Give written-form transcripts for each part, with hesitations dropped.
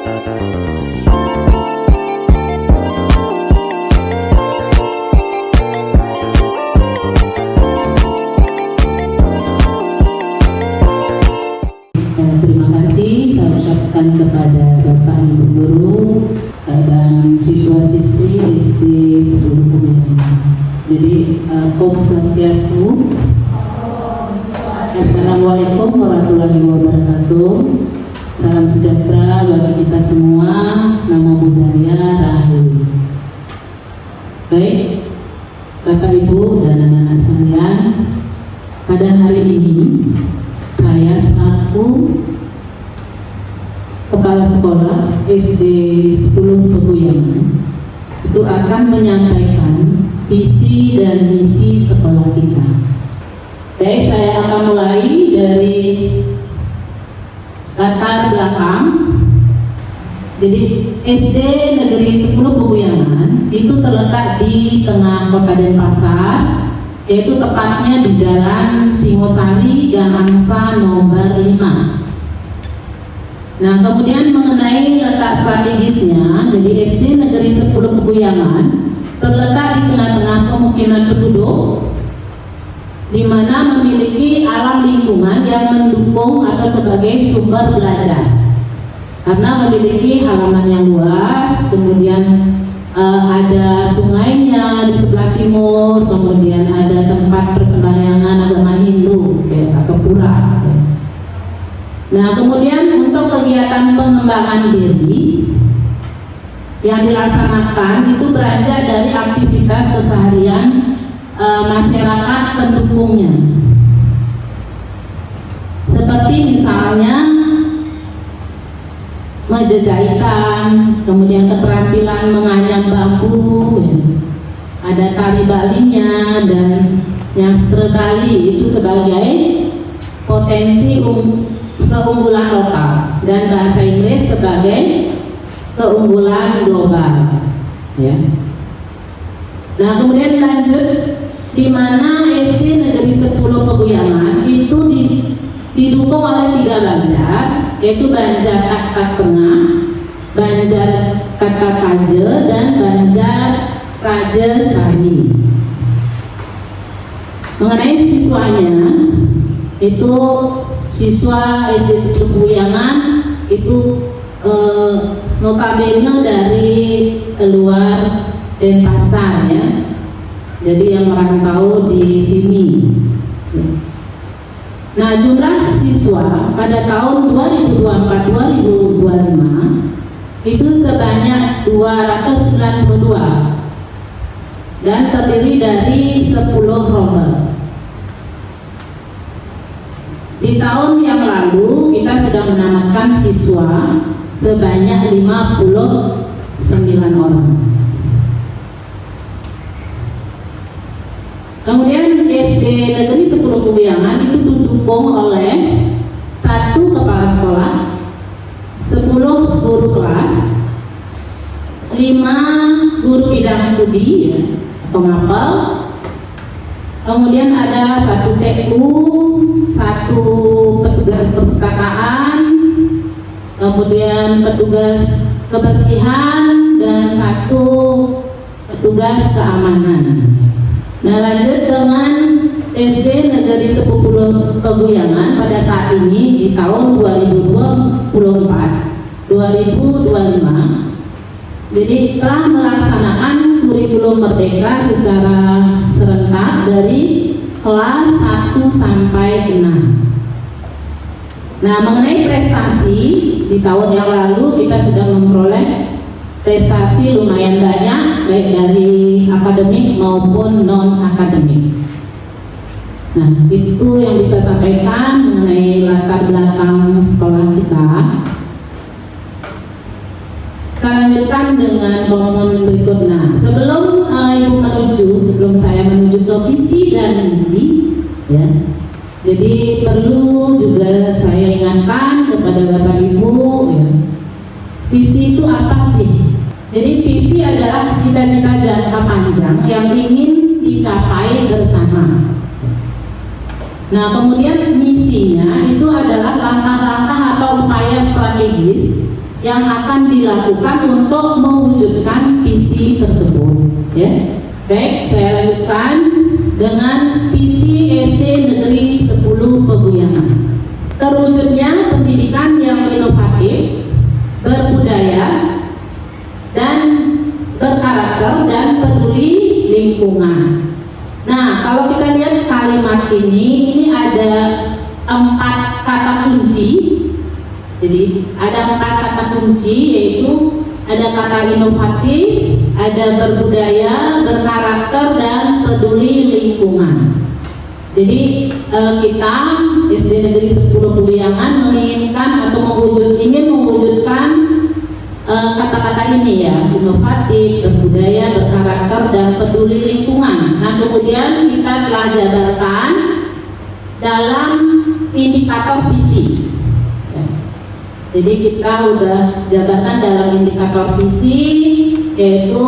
Terima kasih saya ucapkan kepada Bapak Ibu Guru dan siswa-siswi SD seluruhnya. Jadi Om Swastiastu. Assalamualaikum warahmatullahi wabarakatuh. Salam sejahtera bagi kita semua. Namo Buddhaya Rahayu. Baik, Bapak Ibu dan anak-anak sekalian, pada hari ini saya selaku Kepala Sekolah SD 10 Peguyangan itu akan menyampaikan visi dan misi sekolah kita. Baik, saya akan mulai dari latar belakang. Jadi SD Negeri 10 Peguyangan itu terletak di tengah Kota Denpasar, yaitu tepatnya di Jalan Singosari Gang Angsa nomor 5. Nah, kemudian mengenai letak strategisnya, jadi SD Negeri 10 Peguyangan terletak di tengah-tengah pemukiman penduduk, di mana memiliki alam lingkungan yang mendukung atau sebagai sumber belajar, karena memiliki halaman yang luas, kemudian ada sungainya di sebelah timur, kemudian ada tempat persembahyangan agama Hindu atau pura. Nah, kemudian untuk kegiatan pengembangan diri yang dilaksanakan itu beranjak dari aktivitas keseharian masyarakat pendukungnya, seperti misalnya menjajahitan, kemudian keterampilan menganyam bambu, ada tari Balinya dan nyastre Bali itu sebagai potensi keunggulan lokal, dan bahasa Inggris sebagai keunggulan global, ya. Nah, kemudian lanjut, di mana SD Negeri 10 Peguyangan itu didukung oleh 3 banjar, yaitu Banjar Kakak Tengah, Banjar Kakak Kaje, dan Banjar Raja Sari. Mengenai siswanya, itu siswa SD 10 Peguyangan itu notabene dari luar Denpasar, ya. Jadi yang merantau di sini. Nah, jumlah siswa pada tahun 2024-2025 itu sebanyak 292 dan terdiri dari 10 rombel. Di tahun yang lalu kita sudah menamatkan siswa sebanyak 59 orang. Kemudian SD Negeri 10 Peguyangan itu didukung oleh 1 kepala sekolah, 10 guru kelas, 5 guru bidang studi, ya, pengapel, kemudian ada 1 TU, 1 petugas perpustakaan, kemudian petugas kebersihan, dan 1 petugas keamanan. Nah, lanjut dengan SD Negeri 10 Peguyangan pada saat ini di tahun 2024-2025, jadi telah melaksanakan kurikulum Merdeka secara serentak dari kelas 1 sampai 6. Nah, mengenai prestasi, di tahun yang lalu kita sudah memperoleh prestasi lumayan banyak, baik dari akademik maupun non-akademik. Nah, itu yang bisa sampaikan mengenai latar belakang sekolah kita. Kita lanjutkan dengan pengumuman berikut. Nah, sebelum sebelum saya menuju ke visi dan misi, ya. Jadi perlu juga saya ingatkan kepada Bapak Ibu, ya. Visi itu apa sih? Jadi visi adalah cita-cita jangka panjang yang ingin dicapai bersama. Nah, kemudian misinya itu adalah langkah-langkah atau upaya strategis yang akan dilakukan untuk mewujudkan visi tersebut. Ya. Baik, saya lanjutkan dengan visi SD Negeri 10 Peguyangan. Terwujudnya pendidikan yang inovatif, berbudaya, dan berkarakter dan peduli lingkungan. Nah, kalau kita lihat kalimat ini ada 4 kata kunci. Jadi ada 4 kata kunci, yaitu ada kata inovatif, ada berbudaya, berkarakter, dan peduli lingkungan. Jadi kita SD Negeri 10 Peguyangan menginginkan atau ingin mewujudkan kata-kata ini ya, inovatif, berbudaya, berkarakter, dan peduli lingkungan. Nah, kemudian kita telah jabarkan dalam indikator visi. Jadi kita udah jabarkan dalam indikator visi, yaitu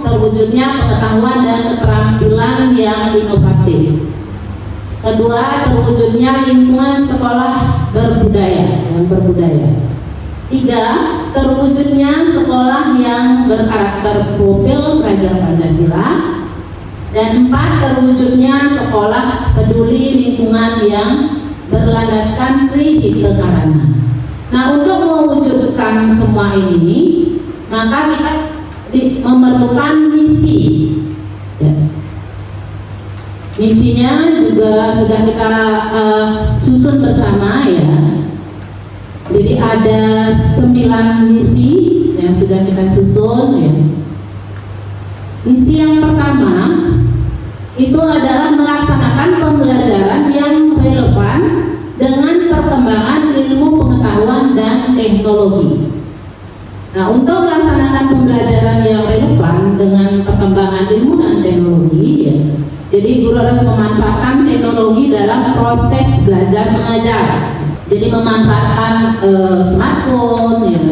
terwujudnya pengetahuan dan keterampilan yang inovatif. Kedua, terwujudnya lingkungan sekolah berbudaya dan berbudaya. 3, terwujudnya sekolah yang berkarakter profil pelajar Pancasila. Dan 4, terwujudnya sekolah peduli lingkungan yang berlandaskan Trihita Karana. Nah, untuk mewujudkan semua ini, maka kita memerlukan misi. Ya. Misinya juga sudah kita susun bersama ya. Jadi ada 9 misi yang sudah kita susun ya. Misi yang pertama itu adalah melaksanakan pembelajaran yang relevan dengan perkembangan ilmu pengetahuan dan teknologi. Nah, untuk melaksanakan pembelajaran yang relevan dengan perkembangan ilmu dan teknologi ya, jadi guru harus memanfaatkan teknologi dalam proses belajar mengajar. Jadi memanfaatkan smartphone ya,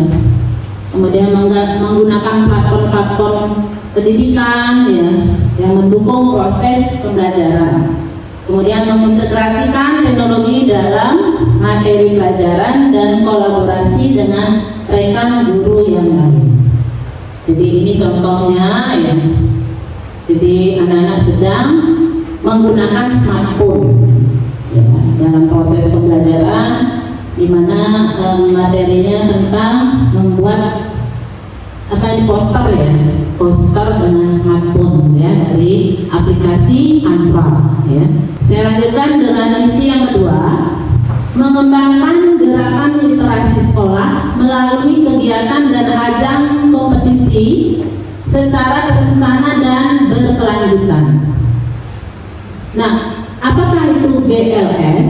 kemudian menggunakan platform-platform pendidikan ya, yang mendukung proses pembelajaran. Kemudian mengintegrasikan teknologi dalam materi pelajaran dan kolaborasi dengan rekan guru yang lain. Jadi ini contohnya ya. Jadi anak-anak sedang menggunakan smartphone ya, dalam proses pembelajaran, di mana materinya tentang membuat poster ya, poster dengan smartphone ya, dari aplikasi Anfa ya. Saya lanjutkan dengan misi yang kedua, mengembangkan gerakan literasi sekolah melalui kegiatan dan ajang kompetisi secara terencana dan berkelanjutan. Nah, apakah itu GLS?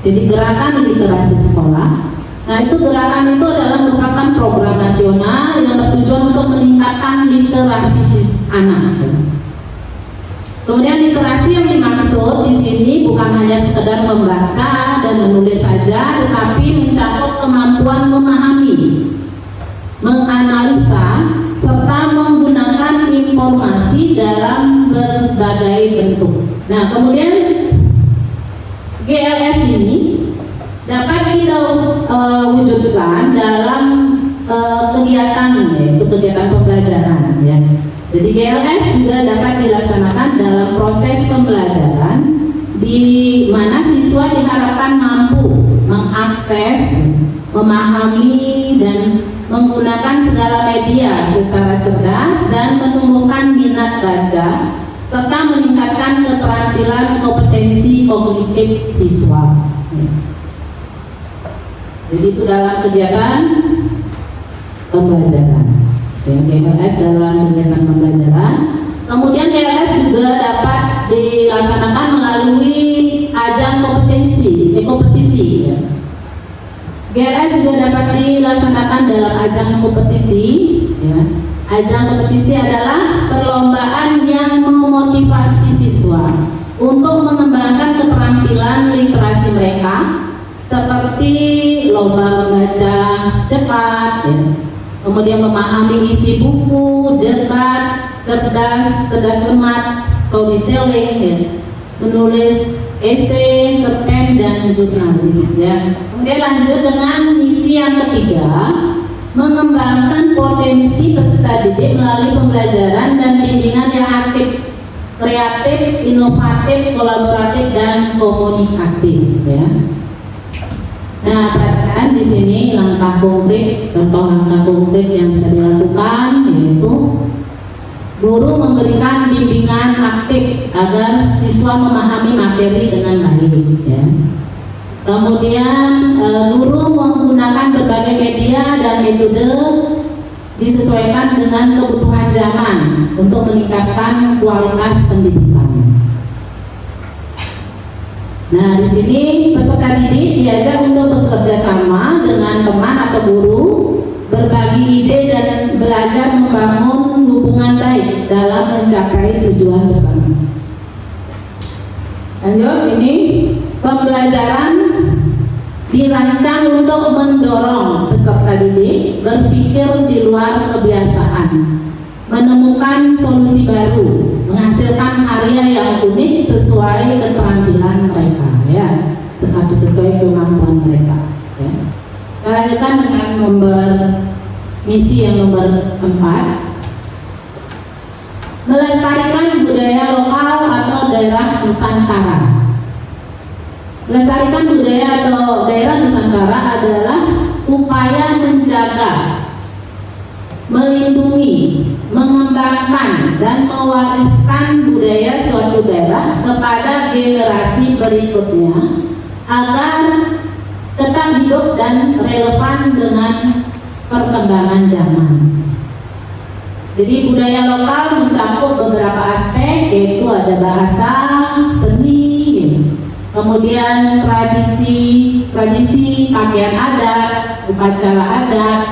Jadi gerakan literasi sekolah. Nah, itu gerakan itu adalah merupakan program nasional yang bertujuan untuk meningkatkan literasi anak. Kemudian literasi yang dimaksud di sini bukan hanya sekedar membaca dan menulis saja, tetapi mencakup kemampuan memahami, menganalisa, serta menggunakan informasi dalam berbagai bentuk. Nah, kemudian GLS ini dapat kita wujudkan dalam kegiatan, yaitu kegiatan pembelajaran ya. Jadi GLS juga dapat dilaksanakan dalam proses pembelajaran di mana siswa diharapkan mampu mengakses, memahami, dan menggunakan segala media secara cerdas dan menumbuhkan minat baca serta meningkatkan keterampilan kompetensi kognitif siswa. Jadi itu dalam kegiatan pembelajaran. GLS dalam kegiatan pembelajaran. Kemudian GLS juga dapat dilaksanakan melalui ajang kompetisi. Ya. GLS juga dapat dilaksanakan dalam ajang kompetisi. Ya. Ajang kompetisi adalah perlombaan yang memotivasi siswa untuk mengembangkan keterampilan literasi mereka, seperti lomba membaca cepat, ya. Kemudian memahami isi buku, debat, cerdas cermat, storytelling, ya. Menulis esai, cerpen, dan jurnalis. Ya. Kemudian lanjut dengan misi yang ketiga, mengembangkan potensi peserta didik melalui pembelajaran dan bimbingan yang aktif, kreatif, inovatif, kolaboratif, dan komunikatif. Ya. Nah, perhatikan di sini langkah konkret, contoh langkah konkret yang bisa dilakukan yaitu guru memberikan bimbingan aktif agar siswa memahami materi dengan baik. Ya. Kemudian guru menggunakan berbagai media dan metode disesuaikan dengan kebutuhan zaman untuk meningkatkan kualitas pendidikan. Nah, di sini peserta didik diajak untuk bekerja sama dengan teman atau guru, berbagi ide dan belajar membangun hubungan baik dalam mencapai tujuan bersama. Lanjut, ini pembelajaran dirancang untuk mendorong peserta didik berpikir di luar kebiasaan, menemukan solusi baru, menghasilkan karya yang unik sesuai keterampilan mereka, ya, tetapi sesuai kemampuan mereka. Ya. Kita lanjutkan dengan misi yang nomor 4. Melestarikan budaya lokal atau daerah Nusantara. Melestarikan budaya atau daerah Nusantara adalah upaya menjaga, melindungi, mengembangkan, dan mewariskan budaya suatu daerah kepada generasi berikutnya agar tetap hidup dan relevan dengan perkembangan zaman. Jadi budaya lokal mencakup beberapa aspek, yaitu ada bahasa, seni, kemudian tradisi, pakaian adat, upacara adat,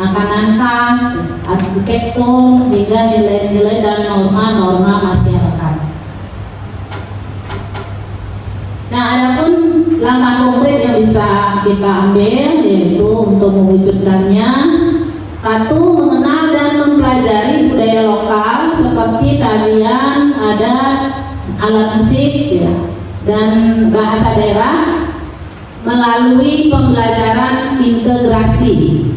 makanan khas, arsitektur, hingga nilai-nilai dan norma-norma masyarakat. Nah, adapun langkah konkret yang bisa kita ambil yaitu untuk mewujudkannya, satu, mengenal dan mempelajari budaya lokal seperti tarian, adat, alat musik, ya, dan bahasa daerah melalui pembelajaran integrasi.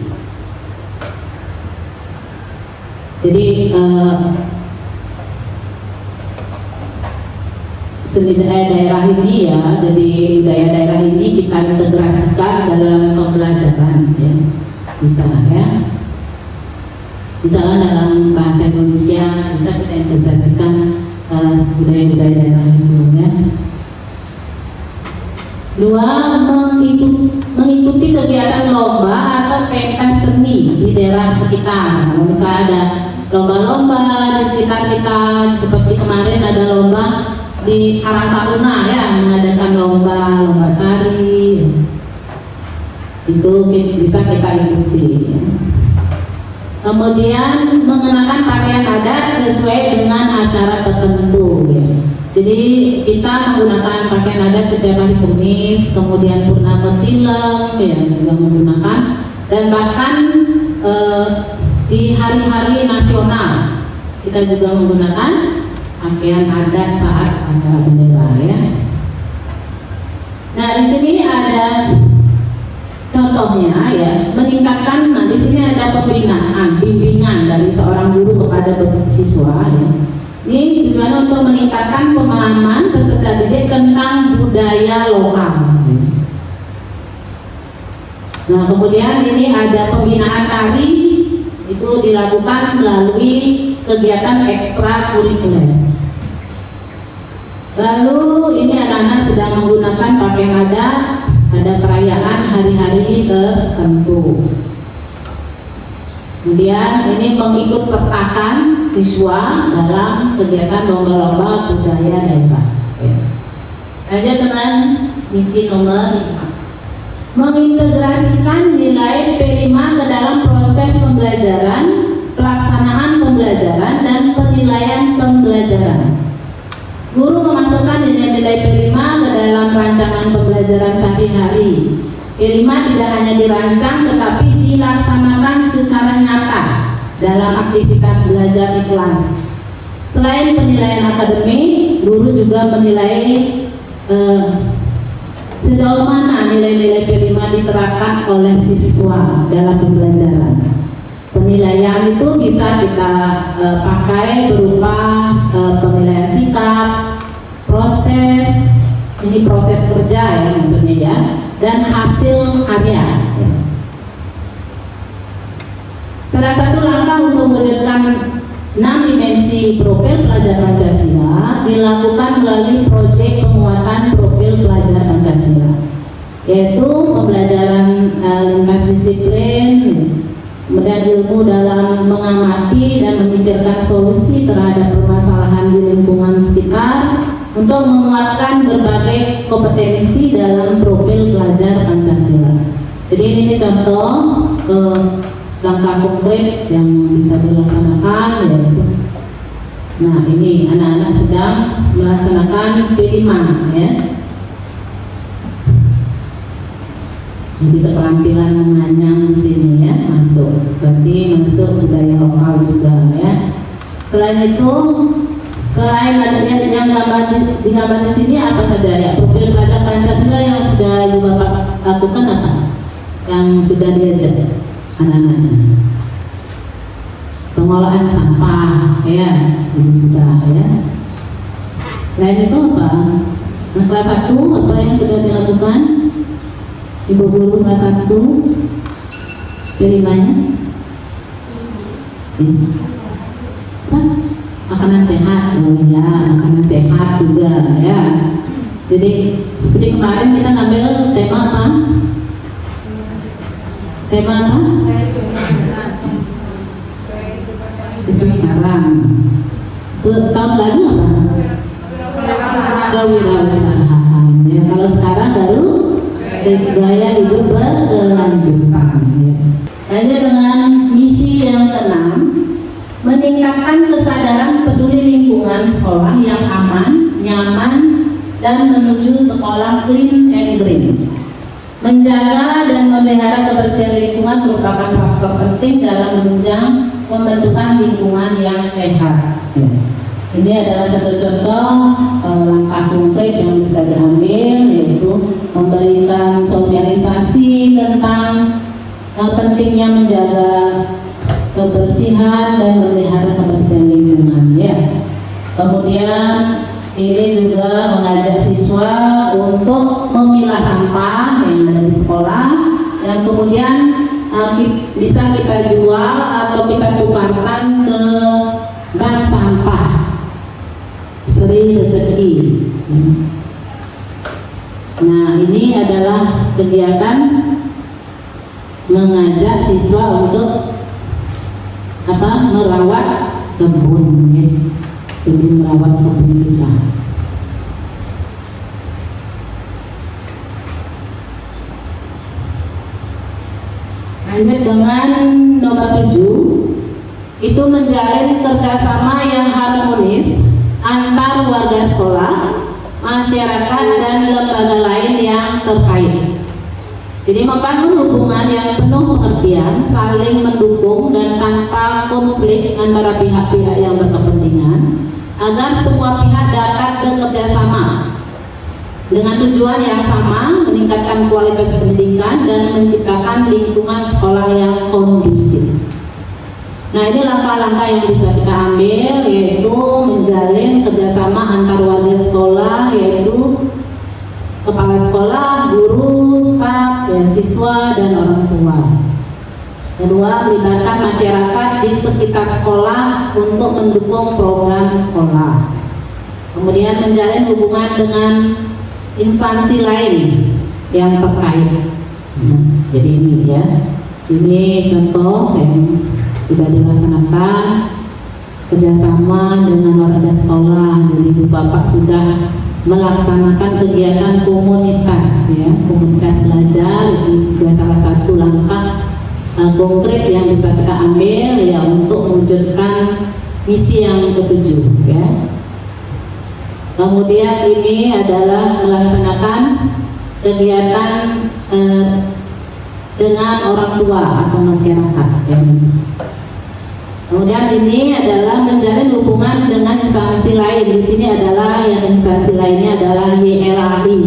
Jadi seni daerah ini, ya, jadi budaya daerah ini kita integrasikan dalam pembelajaran, ya, bisa, ya. Misalnya dalam bahasa Indonesia bisa kita integrasikan budaya-budaya daerah itu, ya. 2, mengikuti kegiatan lomba atau pentas seni di daerah sekitar. Kalau misalnya ada lomba-lomba di sekitar kita, seperti kemarin ada lomba di Karang Taruna, ya, mengadakan lomba tari, itu bisa kita ikuti, ya. Kemudian mengenakan pakaian adat sesuai dengan acara tertentu, ya. Jadi kita menggunakan pakaian adat setiap hari Kamis, kemudian purnama tilem, ya, juga menggunakan, dan bahkan di hari-hari nasional kita juga menggunakan pakaian adat saat acara bendera, ya. Nah, di sini ada contohnya, ya, meningkatkan. Nah, di sini ada pembinaan, bimbingan dari seorang guru kepada siswa, ya. Ini gimana untuk meningkatkan pemahaman peserta didik tentang budaya lokal. Nah, kemudian ini ada pembinaan tari, itu dilakukan melalui kegiatan ekstrakurikuler. Lalu ini anak-anak sedang menggunakan pakaian adat pada perayaan hari-hari tertentu. Kemudian ini mengikut sertakan siswa dalam kegiatan lomba-lomba budaya daerah. Lanjut dengan misi nomor 5. Mengintegrasikan nilai P5 ke dalam proses pembelajaran, pelaksanaan pembelajaran, dan penilaian pembelajaran. Guru memasukkan nilai-nilai P5 ke dalam rancangan pembelajaran sehari-hari. P5 tidak hanya dirancang tetapi dilaksanakan secara nyata dalam aktivitas belajar di kelas. Selain penilaian akademik, guru juga menilai Sejauh mana nilai-nilai P5 diterapkan oleh siswa dalam pembelajaran? Penilaian itu bisa kita pakai berupa penilaian sikap, proses, ini proses kerja ya maksudnya ya, dan hasil karya. Salah satu langkah untuk mewujudkan 6 dimensi profil pelajar Pancasila dilakukan melalui proyek penguatan profil pelajar Pancasila, yaitu pembelajaran lintas disiplin, kemudian ilmu dalam mengamati dan memikirkan solusi terhadap permasalahan di lingkungan sekitar untuk menguatkan berbagai kompetensi dalam profil pelajar Pancasila. Jadi ini contoh langkah konkret yang bisa dilaksanakan, yaitu nah ini anak-anak sedang melaksanakan P5 ya. Jadi keterampilan menganyam di sini ya masuk, berarti masuk budaya lokal juga ya. Selain itu, selain adanya yang di gambar di sini apa saja ya profil pelajar Pancasila yang sudah Ibu Bapak lakukan apa? Yang sudah diajar anak-anaknya? Pengolahan sampah ya, ini sudah ya. Selain itu apa? Nah, kelas 1 apa yang sudah dilakukan? Ibu guru kelas 1 P5-nya apa? Makanan sehat. Oh ya, makanan sehat juga ya. Jadi seperti kemarin kita ngambil tema apa? Tema apa? Itu sekarang. Tahun lalu apa? Kewirausahaan. Ya, kalau sekarang baru gaya hidup berkelanjutan. Ya. Lanjut dengan misi yang ke-6, meningkatkan kesadaran peduli lingkungan sekolah yang aman, nyaman, dan menuju sekolah clean and green. Menjaga dan memelihara kebersihan lingkungan merupakan faktor penting dalam menunjang pembentukan lingkungan yang sehat. Ini adalah satu contoh langkah konkret yang bisa diambil, yaitu memberikan sosialisasi tentang pentingnya menjaga kebersihan dan memelihara kebersihan lingkungan ya. Kemudian ini juga mengajak siswa untuk memilah sampah yang ada di sekolah, dan kemudian bisa kita jual atau kita tukarkan ke bank sampah Seri Rezeki. Nah, ini adalah kegiatan mengajak siswa untuk merawat kebun ya. Jadi merawat kebun kita. Lanjut dengan nomor 7, itu menjalin kerjasama yang harmonis antar warga sekolah, masyarakat, dan lembaga lain yang terkait. Jadi membangun hubungan yang penuh pengertian, saling mendukung dan tanpa konflik antara pihak-pihak yang berkepentingan, agar semua pihak dapat bekerja sama dengan tujuan yang sama, meningkatkan kualitas pendidikan dan menciptakan lingkungan sekolah yang kondusif. Nah, ini langkah-langkah yang bisa kita ambil, yaitu menjalin kerjasama antar warga sekolah, yaitu kepala sekolah, guru, staf, ya, siswa, dan orang tua. Kedua, melibatkan masyarakat di sekitar sekolah untuk mendukung program sekolah. Kemudian menjalin hubungan dengan instansi lain yang terkait. Jadi ini ya, ini contoh yang sudah dilaksanakan kerjasama dengan warga sekolah. Jadi Ibu Bapak sudah melaksanakan kegiatan komunitas ya, komunitas belajar. Itu juga salah satu langkah konkret yang bisa kita ambil ya untuk mewujudkan misi yang ke-7 ya. Kemudian ini adalah melaksanakan kegiatan dengan orang tua atau masyarakat ya. Kemudian ini adalah menjalin hubungan dengan instansi lain. Di sini adalah yang instansi lainnya adalah YLAI,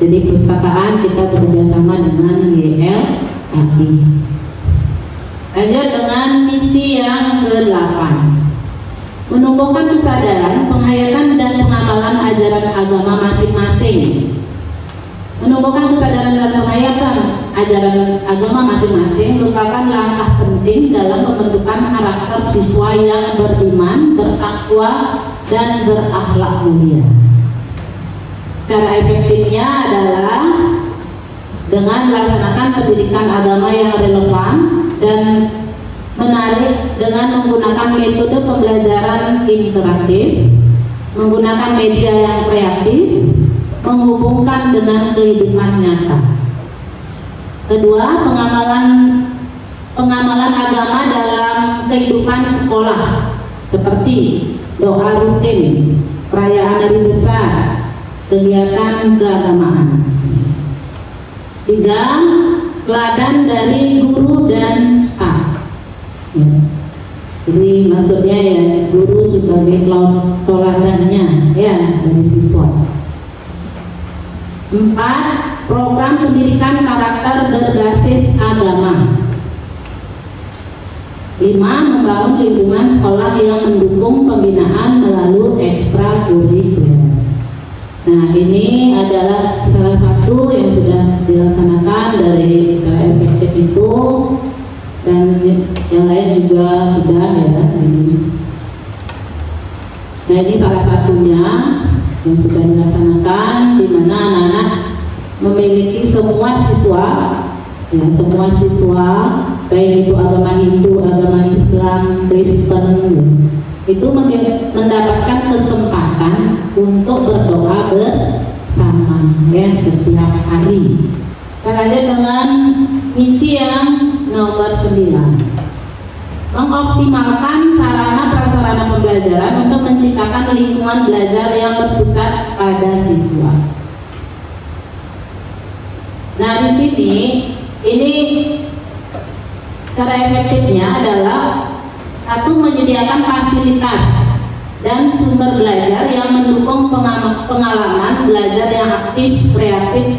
Jadi perpustakaan kita bekerjasama dengan YLAI. Lanjut dengan misi yang ke-8, menumbuhkan kesadaran, penghayatan dan pengamalan ajaran agama masing-masing. Menumbuhkan kesadaran dan penghayatan ajaran agama masing-masing merupakan langkah penting dalam pembentukan karakter siswa yang beriman, bertakwa, dan berakhlak mulia. Cara efektifnya adalah dengan melaksanakan pendidikan agama yang relevan dan menarik dengan menggunakan metode pembelajaran interaktif, menggunakan media yang kreatif, menghubungkan dengan kehidupan nyata. Kedua, pengamalan agama dalam kehidupan sekolah seperti doa rutin, perayaan hari besar, kegiatan keagamaan. Tiga, teladan dari guru dan staf. Jadi maksudnya ya guru sebagai teladannya ya dari siswa. 4. Program pendidikan karakter berbasis agama. 5. Membangun lingkungan sekolah yang mendukung pembinaan melalui ekstrakurikuler. Nah, ini adalah salah satu yang sudah dilaksanakan dari cara efektif itu, dan yang lain juga sudah ya. Nah, ini salah satunya yang sudah dilaksanakan, di mana anak-anak memiliki semua siswa, ya semua siswa, baik itu agama Hindu, agama Islam, Kristen, ya, itu mendapatkan kesempatan untuk berdoa bersama ya setiap hari. Kita lanjut dengan misi yang nomor 9. Mengoptimalkan sarana prasarana pembelajaran untuk menciptakan lingkungan belajar yang berpusat pada siswa. Nah, di sini ini cara efektifnya adalah satu, menyediakan fasilitas dan sumber belajar yang mendukung pengalaman belajar yang aktif, kreatif,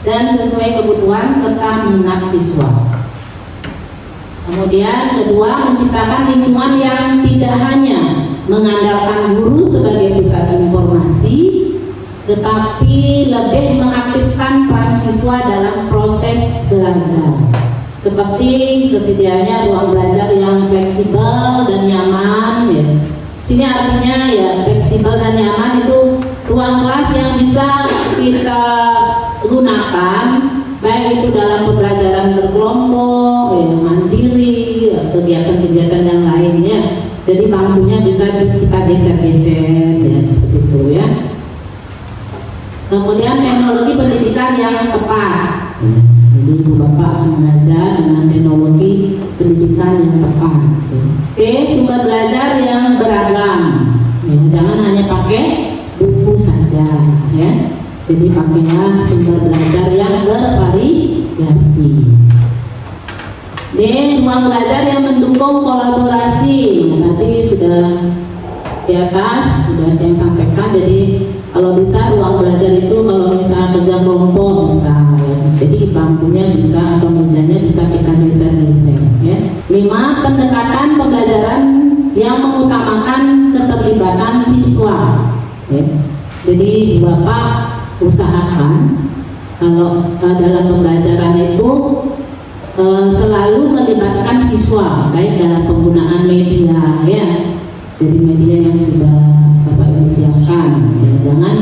dan sesuai kebutuhan serta minat siswa. Kemudian kedua, menciptakan lingkungan yang tidak hanya mengandalkan guru sebagai pusat informasi, tetapi lebih mengaktifkan peran siswa dalam proses belajar, seperti tersedianya ruang belajar yang fleksibel dan nyaman. Ya. Sini artinya ya fleksibel dan nyaman itu ruang kelas yang bisa kita gunakan, baik itu dalam pembelajaran berkelompok, ya, mandiri, kegiatan-kegiatan yang lainnya. Jadi bangkunya bisa kita geser-geser, ya seperti itu ya. Kemudian teknologi pendidikan yang tepat. Jadi ibu bapak mengajar dengan teknologi pendidikan yang tepat. C. Sumber belajar yang beragam. Ya, jangan hanya pakai buku saja, ya. Jadi pakailah sumber belajar yang bervariasi. D. Ruang belajar yang mendukung kolaborasi. Tadi sudah di atas sudah yang sampaikan. Jadi kalau bisa ruang belajar itu kalau bisa kerja kelompok bisa, ya. Jadi bangkunya bisa atau mejanya bisa kita geser-geser. Ya. 5. Pendekatan pembelajaran yang mengutamakan keterlibatan siswa. Ya. Jadi bapak usahakan kalau dalam pembelajaran itu selalu melibatkan siswa, baik dalam penggunaan media ya. Jadi media yang sudah bapak ibu siapkan, ya. Jangan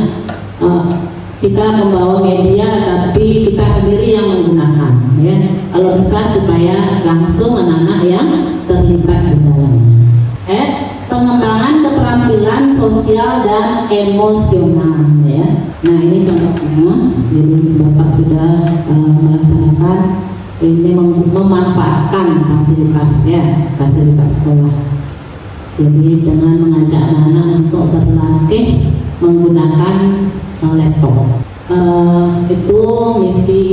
kita membawa media tapi kita sendiri yang menggunakan, ya. Kalau bisa supaya langsung anak-anak yang terlibat di dalamnya. Pengembangan keterampilan sosial dan emosional, ya. Nah, ini contohnya. Jadi bapak sudah melaksanakan ini, memanfaatkan fasilitasnya, fasilitas sekolah. Jadi dengan mengajak anak-anak untuk berlatih menggunakan laptop. Itu misi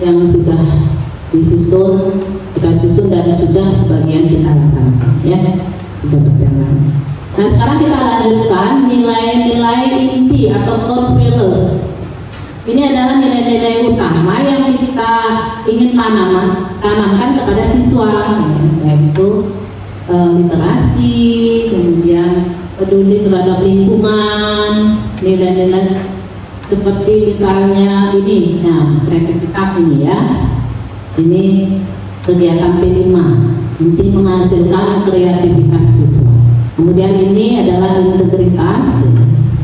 yang sudah disusun, kita susun dan sudah sebagian kita laksanakan, ya. Sudah berjalan. Nah, sekarang kita lanjutkan nilai-nilai inti atau core values Ini adalah nilai-nilai utama yang kita ingin tanamkan kepada siswa, yaitu literasi, kemudian peduli terhadap lingkungan, nilai-nilai seperti misalnya ini, kreativitas ini ya. Ini kegiatan P5, penting menghasilkan kreativitas siswa. Kemudian ini adalah integritas.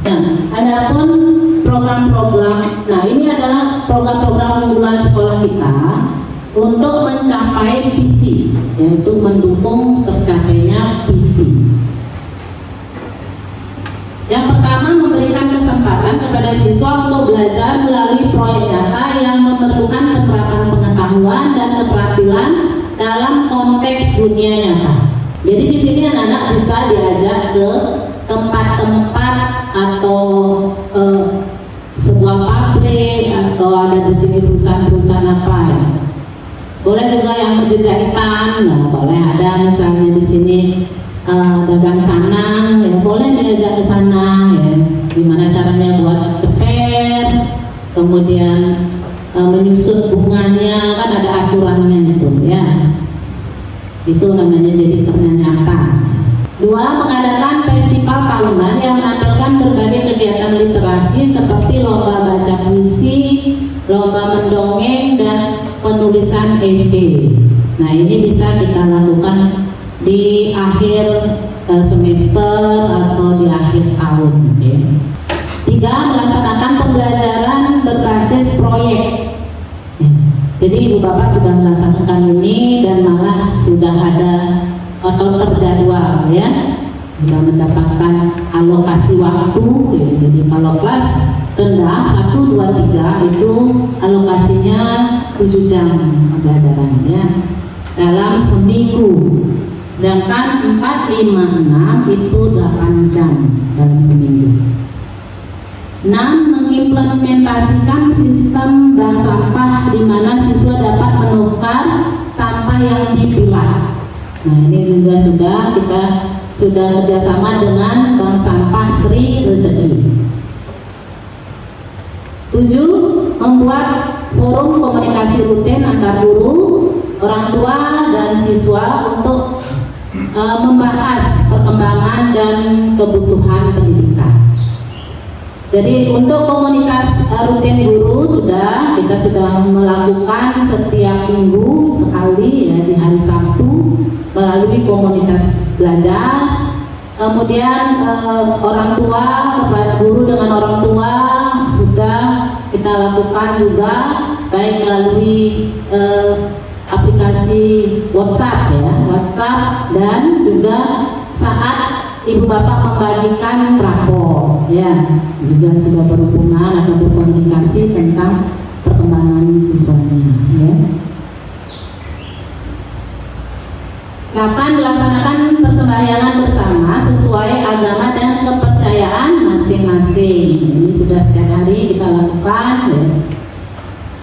Nah, adapun program-program, ini adalah program-program unggulan sekolah kita untuk mencapai visi, yaitu mendukung tercapainya visi. Yang pertama, memberikan kesempatan kepada siswa untuk belajar melalui proyek nyata yang memerlukan penerapan pengetahuan dan keterampilan dalam konteks dunia nyata. Jadi di sini anak-anak bisa diajak ke tempat-tempat atau sebuah pabrik, atau ada di sini perusahaan-perusahaan apa ya. Boleh juga yang menjajahitan, boleh ada misalnya di sini dagang canang, ya boleh diajak ke sana ya. Gimana caranya buat cepet, kemudian menyusut bunganya, kan ada aturannya itu ya. Itu namanya jadi kerja nyata. 2. Mengadakan festival tahunan yang menampilkan berbagai kegiatan literasi seperti lomba baca puisi, lomba mendongeng, dan penulisan esai. Nah, ini bisa kita lakukan di akhir semester atau di akhir tahun ya. 3. Melaksanakan pembelajaran berbasis proyek. Jadi ibu bapak sudah melaksanakan ini dan malah sudah ada atau terjadwal ya, sudah mendapatkan alokasi waktu ya. Jadi kalau kelas rendah 1, 2, 3 itu alokasinya 7 jam pembelajarannya dalam seminggu. Sedangkan 4, 5, 6 itu 8 jam dalam seminggu. 6. Mengimplementasikan sistem bank sampah di mana siswa dapat menukar sampah yang dipilah. Nah, ini juga kita sudah kerjasama dengan bank sampah Sri Rezeki. 7. Membuat forum komunikasi rutin antar guru, orang tua, dan siswa untuk membahas perkembangan dan kebutuhan pendidikan. Jadi untuk komunitas rutin guru kita sudah melakukan setiap minggu sekali ya, di hari Sabtu melalui komunitas belajar. Kemudian orang tua, kepada guru dengan orang tua sudah kita lakukan juga, baik melalui aplikasi WhatsApp ya, WhatsApp, dan juga saat ibu bapak membagikan rapor ya, juga sudah berhubungan atau berkomunikasi tentang perkembangan siswanya ya. 8. Melaksanakan persembahyangan bersama sesuai agama dan kepercayaan masing-masing. Ini sudah setiap hari kita lakukan ya.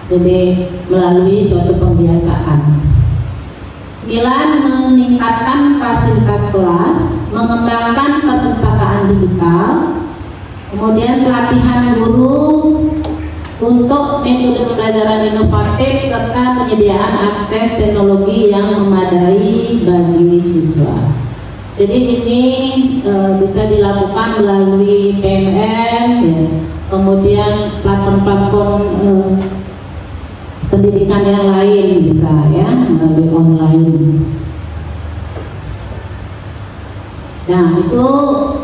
Jadi melalui suatu pembiasaan. 9. Meningkatkan fasilitas kelas, mengembangkan perpustakaan digital, kemudian pelatihan guru untuk metode pembelajaran inovatif, serta penyediaan akses teknologi yang memadai bagi siswa. Jadi ini bisa dilakukan melalui PMM ya. Kemudian platform-platform pendidikan yang lain bisa ya, melalui online. Nah, itu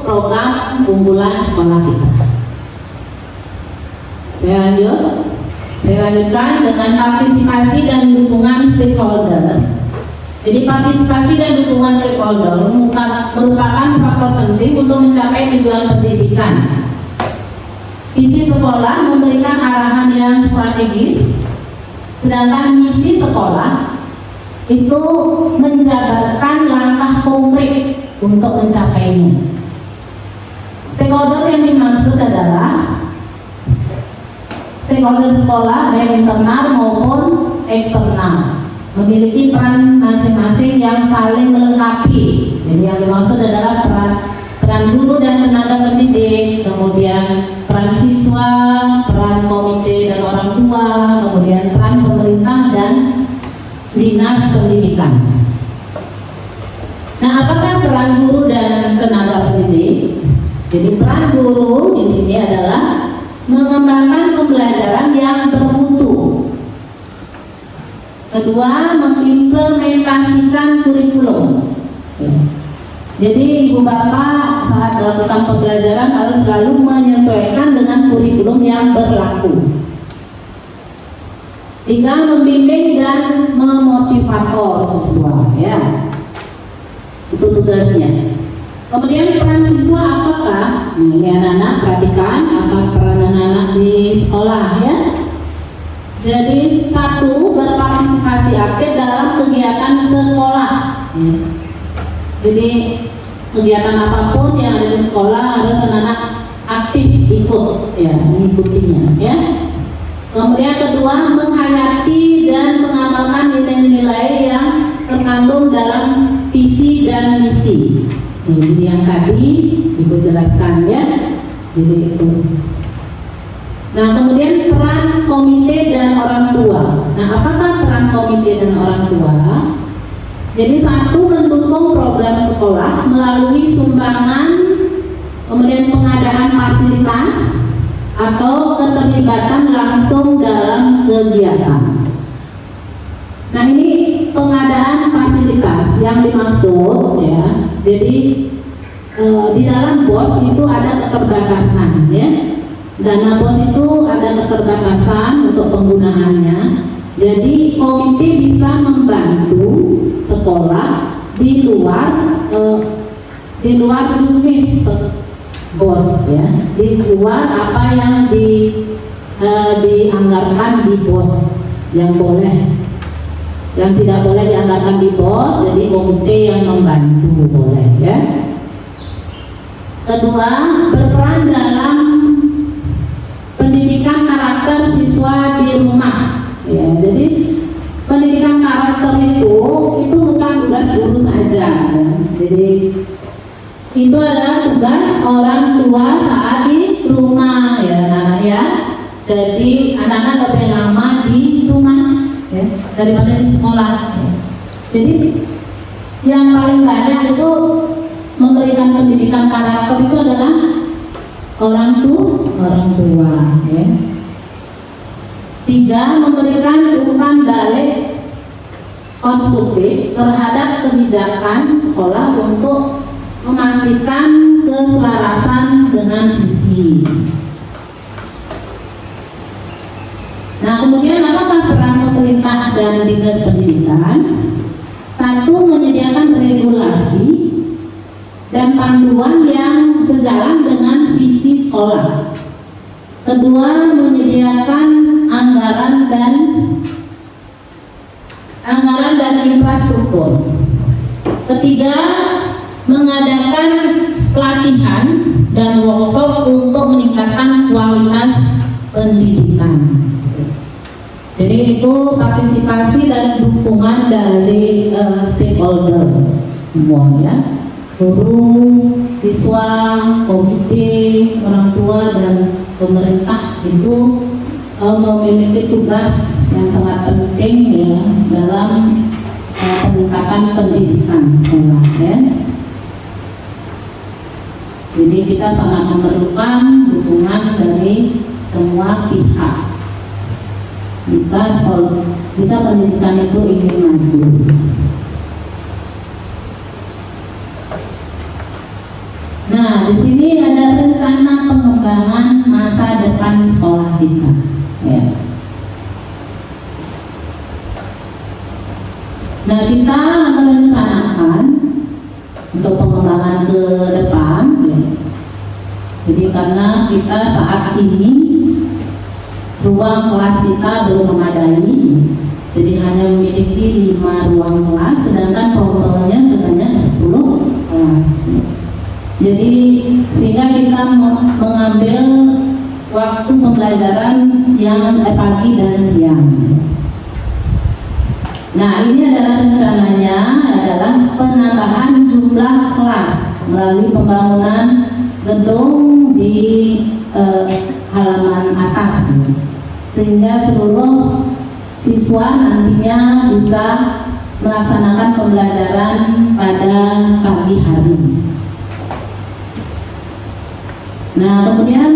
program unggulan sekolah kita. Saya lanjutkan dengan partisipasi dan dukungan stakeholder. Jadi partisipasi dan dukungan stakeholder merupakan faktor penting untuk mencapai tujuan pendidikan. Visi sekolah memberikan arahan yang strategis, sedangkan misi sekolah itu menjabarkan langkah konkret untuk mencapainya. Stakeholder yang dimaksud adalah stakeholder sekolah, baik internal maupun eksternal, memiliki peran masing-masing yang saling melengkapi. Jadi yang dimaksud adalah peran guru dan tenaga pendidik, kemudian peran siswa, peran komite dan orang tua, kemudian peran pemerintah dan dinas pendidikan. Nah, apakah peran guru dan tenaga pendidik? Jadi peran guru di sini adalah mengembangkan pembelajaran yang bermutu. Kedua, mengimplementasikan kurikulum. Jadi ibu bapak saat melakukan pembelajaran harus selalu menyesuaikan dengan kurikulum yang berlaku. Tiga, membimbing dan memotivator siswa, ya. Itu tugasnya. Kemudian peran siswa apakah? Ini anak-anak perhatikan apa peran anak-anak di sekolah, ya. Jadi satu, berpartisipasi aktif dalam kegiatan sekolah, ya. Jadi kegiatan apapun yang ada di sekolah harus anak-anak aktif ikut, ya, mengikutinya, ya. Kemudian kedua, menghayati dan mengamalkan nilai-nilai yang terkandung dalam visi dan misi. Ini yang tadi Ibu jelaskan, ya. Jadi itu. Nah, kemudian peran komite dan orang tua. Nah, apakah peran komite dan orang tua? Jadi satu, mendukung program sekolah melalui sumbangan, kemudian pengadaan fasilitas atau keterlibatan langsung dalam kegiatan. Nah, ini pengadaan fasilitas yang dimaksud, ya. Jadi di dalam BOS itu ada keterbatasan, ya. Dana BOS itu ada keterbatasan untuk penggunaannya. Jadi komite bisa membantu sekolah di luar juknis BOS, ya, di luar apa yang dianggarkan di BOS yang boleh, yang tidak boleh dianggarkan di BOS. Jadi komite yang membantu boleh, ya. Kedua, berperan dalam pendidikan karakter siswa di rumah, ya. Jadi pendidikan karakter itu bukan tugas guru saja, ya. Jadi itu adalah tugas orang tua saat di rumah, ya, anak-anak, ya. Jadi anak-anak lebih lama di rumah, ya, daripada di sekolah, ya. Jadi yang paling banyak itu memberikan pendidikan karakter itu adalah orang tua, ya. Tiga, memberikan umpan balik konstruktif terhadap kebijakan sekolah untuk memastikan keselarasan dengan visi. Nah, kemudian apakah peran pemerintah dan dinas pendidikan? Satu, menyediakan regulasi dan panduan yang sejalan dengan visi sekolah. Kedua, menyediakan anggaran dan infrastruktur. Ketiga, mengadakan pelatihan dan workshop untuk meningkatkan kualitas pendidikan. Jadi itu partisipasi dan dukungan dari stakeholder semua, ya. Guru, siswa, komite, orang tua dan pemerintah itu memiliki tugas yang sangat penting, ya, dalam peningkatan pendidikan sekolah, ya. Jadi kita sangat memerlukan dukungan dari semua pihak jika pendidikan itu ingin maju. Nah, di sini ada rencana pengembangan masa depan sekolah kita, ya. Nah, kita merencanakan untuk pengembangan ke depan, ya. Jadi karena kita saat ini ruang kelas kita belum memadai, jadi hanya memiliki 5 ruang kelas, sedangkan totalnya sebanyak 10 kelas. Jadi sehingga kita mengambil waktu pembelajaran pagi dan siang. Nah, ini adalah rencananya adalah penambahan jumlah kelas melalui pembangunan gedung di sehingga seluruh siswa nantinya bisa melaksanakan pembelajaran pada pagi hari. Nah, kemudian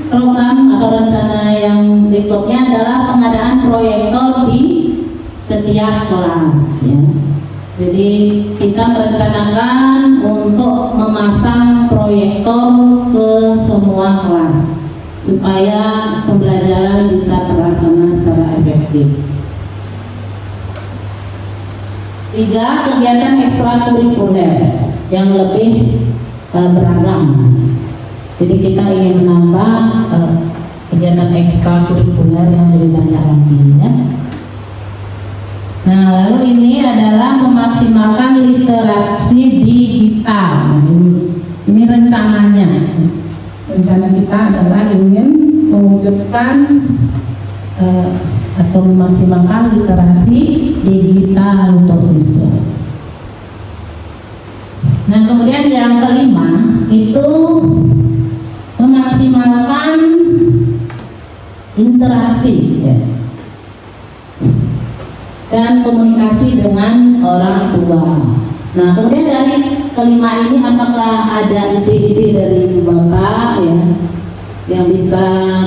program atau rencana yang berikutnya adalah pengadaan proyektor di setiap kelas, ya. Jadi kita merencanakan untuk memasang proyektor ke semua kelas supaya pembelajaran bisa terlaksana secara efektif. 3. Kegiatan ekstrakurikuler yang lebih beragam. Jadi kita ingin menambah kegiatan ekstrakurikuler yang lebih banyak lagi, ya. Nah, lalu ini adalah memaksimalkan literasi digital. Nah, ini rencananya. Rencana kita adalah ingin mewujudkan atau memaksimalkan literasi digital untuk siswa. Nah, kemudian yang kelima itu memaksimalkan interaksi, ya, dan komunikasi dengan orang tua. Nah, kemudian dari kelima ini apakah ada ide-ide dari Ibu Bapak, ya, yang bisa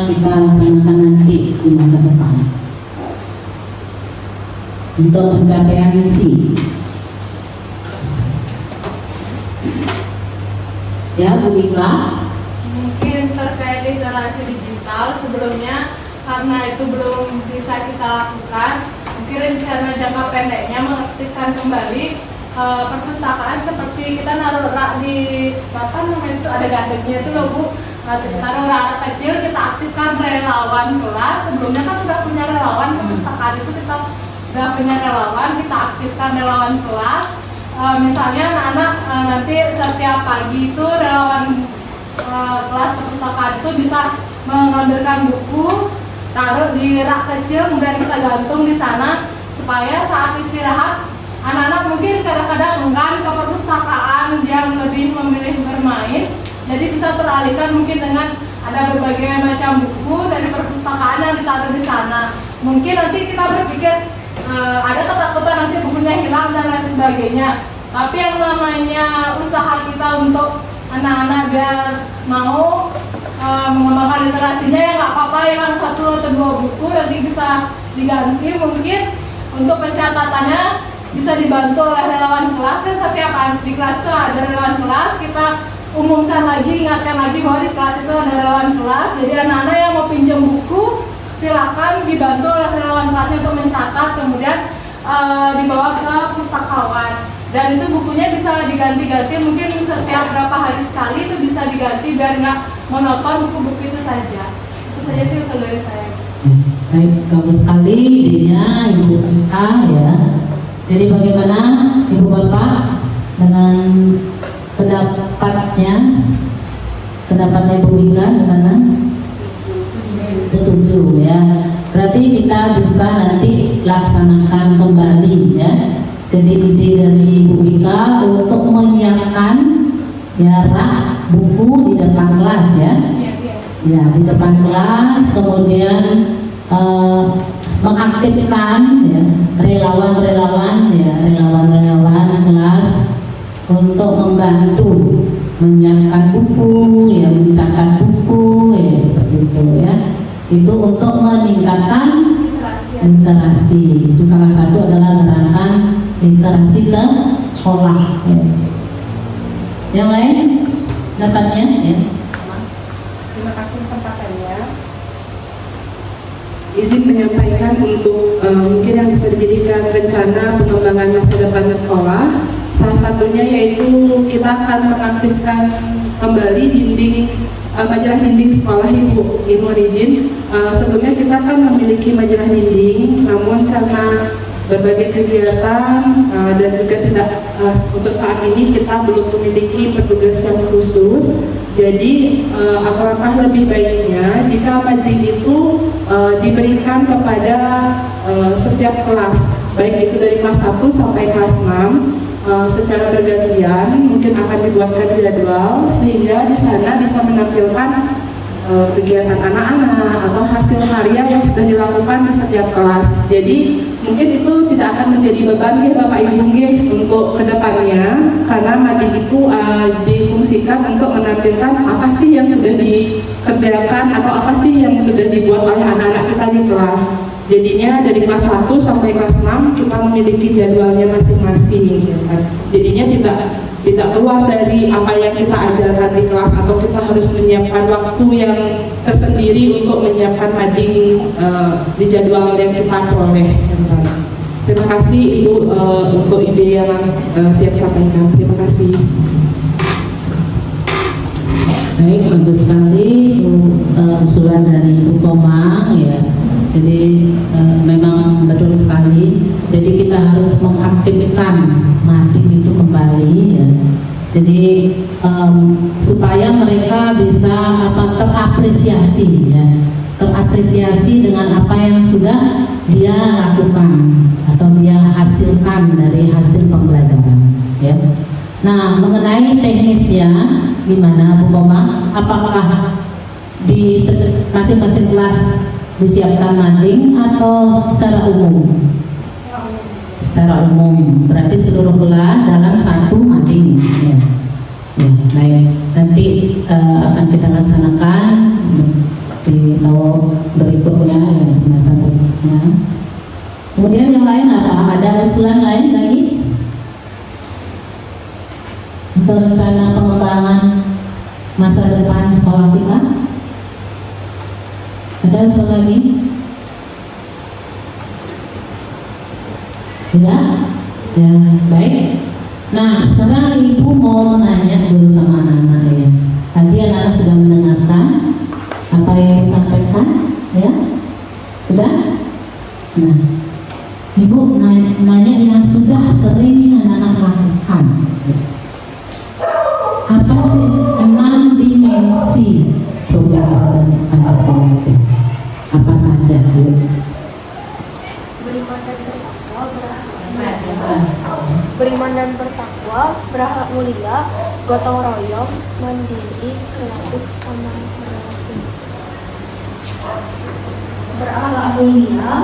kita laksanakan nanti di masa depan untuk pencapaian misi? Ya, Bu Ika. Mungkin terkait literasi digital, sebelumnya karena itu belum bisa kita lakukan, mungkin rencana jangka pendeknya mengaktifkan kembali perpustakaan seperti kita naruh rak di apa namanya itu, ada gandengnya itu loh Bu, taruh rak kecil, kita aktifkan relawan kelas. Sebelumnya kan sudah punya relawan perpustakaan itu, kita sudah punya relawan, kita aktifkan relawan kelas. Misalnya anak-anak nanti setiap pagi itu relawan kelas perpustakaan itu bisa mengambilkan buku, taruh di rak kecil, kemudian kita gantung di sana supaya saat istirahat anak-anak mungkin kadang-kadang enggan ke perpustakaan, yang lebih memilih bermain, jadi bisa teralihkan mungkin dengan ada berbagai macam buku dari perpustakaan yang ditaruh di sana. Mungkin nanti kita berpikir ada ketakutan nanti bukunya hilang dan lain sebagainya, tapi yang namanya usaha kita untuk anak-anak biar mau mengembangkan literasinya, ya nggak apa-apa hilang 1 atau 2 buku, nanti bisa diganti. Mungkin untuk pencatatannya bisa dibantu oleh relawan kelas, dan setiap di kelas itu ada relawan kelas, kita umumkan lagi, ingatkan lagi bahwa di kelas itu ada relawan kelas. Jadi anak-anak yang mau pinjam buku silakan dibantu oleh relawan kelasnya untuk mencatat, kemudian dibawa ke pustakawan. Dan itu bukunya bisa diganti-ganti, mungkin setiap berapa hari sekali itu bisa diganti biar nggak monoton buku-buku itu saja. Itu saja sih usul dari saya. Baik, bagus sekali idenya Ibu Ika, ya. Jadi bagaimana Ibu Bapak dengan pendapatnya Ibu Ika gimana? Setuju, ya. Berarti kita bisa nanti laksanakan kembali, ya. Jadi ide dari Ibu Ika untuk menyiapkan, ya, rak buku di depan kelas, ya. Ya, di depan kelas, kemudian mengaktifkan, ya, relawan-relawan kelas untuk membantu menyiapkan buku, ya, mencatat buku, ya, seperti itu, ya. Itu untuk meningkatkan literasi. Itu salah satu adalah gerakan literasi sekolah, ya. Yang lain dapatnya, ya. Terima kasih kesempatannya. Izin menyampaikan untuk mungkin yang bisa dijadikan rencana pengembangan masa depan sekolah. Salah satunya yaitu kita akan mengaktifkan kembali dinding majalah dinding sekolah, Ibu mohon izin. Sebelumnya kita kan memiliki majalah dinding, namun karena berbagai kegiatan dan juga tidak untuk saat ini kita belum memiliki petugas yang khusus. Jadi apakah lebih baiknya jika mading itu diberikan kepada setiap kelas, baik itu dari kelas 1 sampai kelas 6 secara bergantian, mungkin akan dibuatkan jadwal sehingga di sana bisa menampilkan kegiatan anak-anak atau hasil karya yang sudah dilakukan di setiap kelas. Jadi mungkin itu tidak akan menjadi beban ya Bapak Ibu untuk kedepannya, karena mading itu difungsikan untuk menampilkan apa sih yang sudah dikerjakan atau apa sih yang sudah dibuat oleh anak-anak kita di kelas. Jadinya dari kelas 1 sampai kelas 6 kita memiliki jadwalnya masing-masing ya kan? Jadinya tidak keluar dari apa yang kita ajarkan di kelas, atau kita harus menyiapkan waktu yang tersendiri untuk menyiapkan mading di jadwal yang kita peroleh. Terima kasih Ibu untuk ide yang tiap sampaikan. Terima kasih. Baik, bagus sekali usulan dari Ibu Komang ya. Jadi memang betul sekali. Jadi kita harus mengaktifkan mading itu kembali ya. Jadi supaya mereka bisa terapresiasi ya, terapresiasi dengan apa yang sudah dia lakukan atau dia hasilkan dari hasil pembelajaran ya. Nah, mengenai teknisnya gimana Bu Komang? Apakah di masing-masing kelas disiapkan mading atau secara umum? Secara umum, berarti seluruh kelas dalam satu mading ya. Ya, baik. Nanti akan kita laksanakan di tahun berikutnya ya, masa berikutnya. Kemudian yang lain apa? Ada usulan lain lagi untuk rencana pengembangan masa depan sekolah kita? Ada usul lagi? Ya, ya baik. Nah, sekarang Ibu mau menanya dulu sama anak-anak ya. Tadi anak-anak sudah mendengarkan apa yang disampaikan, ya? Sudah? Nah, Ibu nanya yang sudah sering anak-anak lakukan. Apa sih 6 dimensi program Pancasila itu? Apa saja, Bu? Beriman dan bertakwa, berakhlak mulia, gotong royong, mandiri, kreatif, sama kreatif. Berakhlak mulia,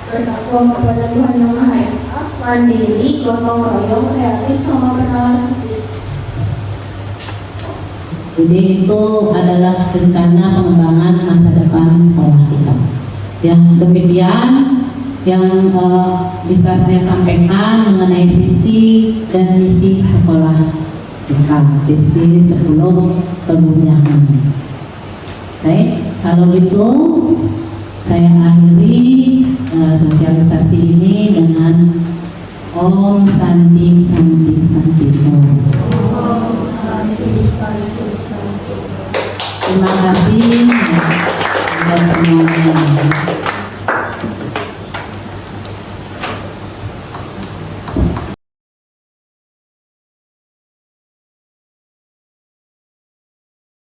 bertakwa kepada Tuhan Yang Maha Esa, mandiri, gotong royong, kreatif, sama bernalar kritis. Jadi itu adalah rencana pengembangan masa depan sekolah kita. Ya, demikian yang bisa saya sampaikan mengenai visi dan misi sekolah kita, visi sebelum pemilihan. Baik, kalau gitu saya akhiri sosialisasi ini dengan Om Santi Santi Santi Om. Terima kasih. Dan semuanya.